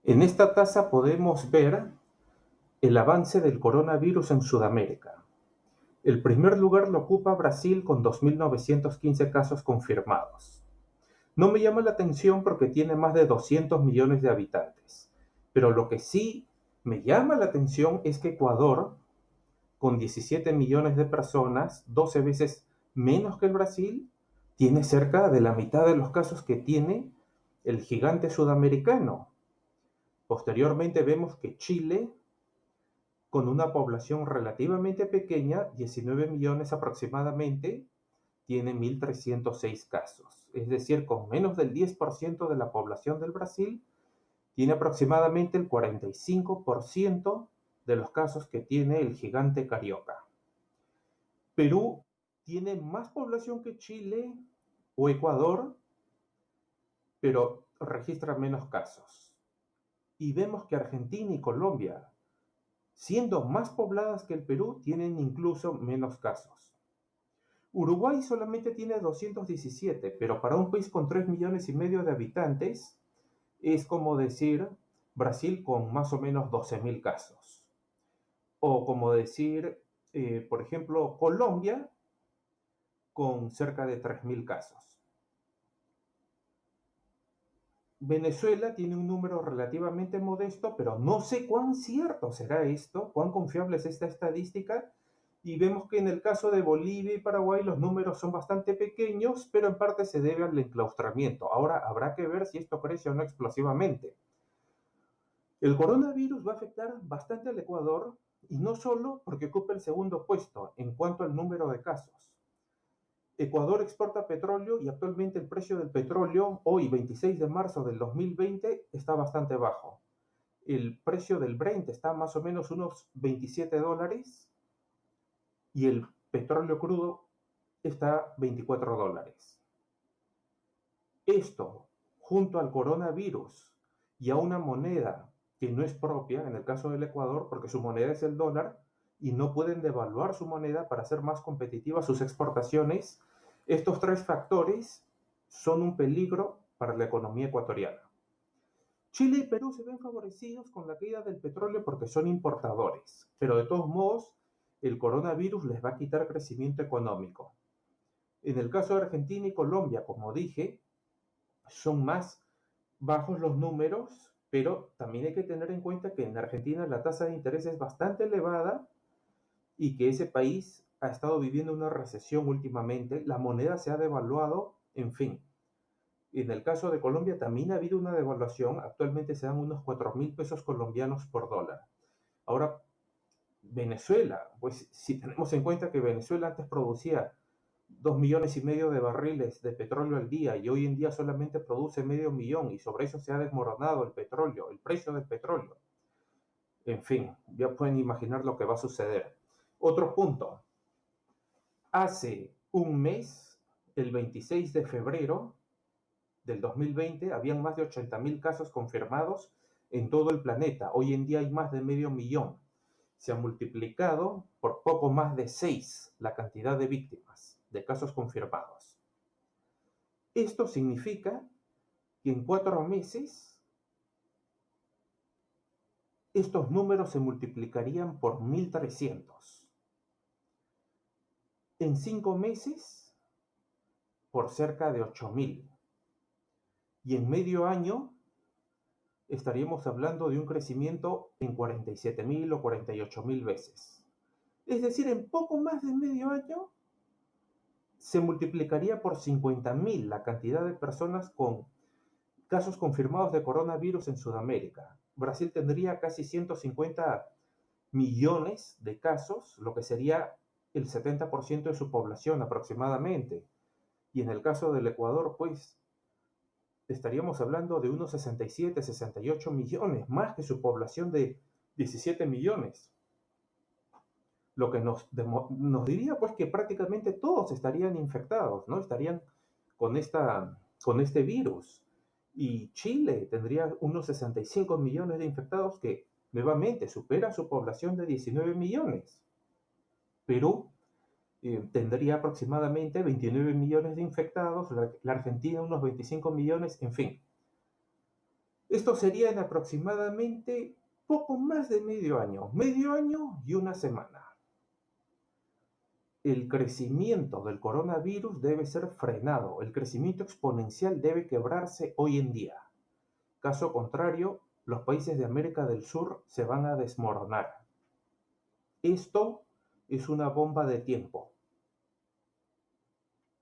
En esta tasa podemos ver el avance del coronavirus en Sudamérica. El primer lugar lo ocupa Brasil con 2.915 casos confirmados. No me llama la atención porque tiene más de 200 millones de habitantes. Pero lo que sí me llama la atención es que Ecuador, con 17 millones de personas, 12 veces menos que el Brasil, tiene cerca de la mitad de los casos que tiene el gigante sudamericano. Posteriormente vemos que Chile, con una población relativamente pequeña, 19 millones aproximadamente, tiene 1.306 casos. Es decir, con menos del 10% de la población del Brasil, tiene aproximadamente el 45% de los casos que tiene el gigante carioca. Perú tiene más población que Chile o Ecuador, pero registra menos casos. Y vemos que Argentina y Colombia, siendo más pobladas que el Perú, tienen incluso menos casos. Uruguay solamente tiene 217, pero para un país con 3 millones y medio de habitantes es como decir Brasil con más o menos 12.000 casos. O como decir, por ejemplo, Colombia con cerca de 3.000 casos. Venezuela tiene un número relativamente modesto, pero no sé cuán cierto será esto, cuán confiable es esta estadística. Y vemos que en el caso de Bolivia y Paraguay los números son bastante pequeños, pero en parte se debe al enclaustramiento. Ahora habrá que ver si esto crece o no explosivamente. El coronavirus va a afectar bastante al Ecuador, y no solo porque ocupa el segundo puesto en cuanto al número de casos. Ecuador exporta petróleo y actualmente el precio del petróleo, hoy 26 de marzo del 2020, está bastante bajo. El precio del Brent está más o menos unos $27 y el petróleo crudo está $24. Esto, junto al coronavirus y a una moneda que no es propia, en el caso del Ecuador, porque su moneda es el dólar, y no pueden devaluar su moneda para hacer más competitivas sus exportaciones, estos tres factores son un peligro para la economía ecuatoriana. Chile y Perú se ven favorecidos con la caída del petróleo porque son importadores, pero de todos modos el coronavirus les va a quitar crecimiento económico. En el caso de Argentina y Colombia, como dije, son más bajos los números, pero también hay que tener en cuenta que en Argentina la tasa de interés es bastante elevada y que ese país ha estado viviendo una recesión últimamente, la moneda se ha devaluado, en fin. En el caso de Colombia también ha habido una devaluación, actualmente se dan unos 4.000 pesos colombianos por dólar. Ahora, Venezuela, pues si tenemos en cuenta que Venezuela antes producía 2,5 millones de barriles de petróleo al día y hoy en día solamente produce medio millón y sobre eso se ha desmoronado el petróleo, el precio del petróleo. En fin, ya pueden imaginar lo que va a suceder. Otro punto. Hace un mes, el 26 de febrero del 2020, habían más de 80.000 casos confirmados en todo el planeta. Hoy en día hay más de medio millón. Se ha multiplicado por poco más de 6 la cantidad de víctimas, de casos confirmados. Esto significa que en 4 meses estos números se multiplicarían por 1.300. En 5 meses por cerca de 8.000. Y en medio año estaríamos hablando de un crecimiento en 47.000 o 48.000 veces. Es decir, en poco más de medio año se multiplicaría por 50.000 la cantidad de personas con casos confirmados de coronavirus en Sudamérica. Brasil tendría casi 150 millones de casos, lo que sería el 70% de su población aproximadamente. Y en el caso del Ecuador, pues estaríamos hablando de unos 67, 68 millones, más que su población de 17 millones. Lo que nos diría pues que prácticamente todos estarían infectados, ¿no? Estarían con este virus. Y Chile tendría unos 65 millones de infectados que nuevamente supera su población de 19 millones. Perú tendría aproximadamente 29 millones de infectados, la Argentina unos 25 millones, en fin. Esto sería en aproximadamente poco más de medio año y una semana. El crecimiento del coronavirus debe ser frenado, el crecimiento exponencial debe quebrarse hoy en día. Caso contrario, los países de América del Sur se van a desmoronar. Esto es una bomba de tiempo.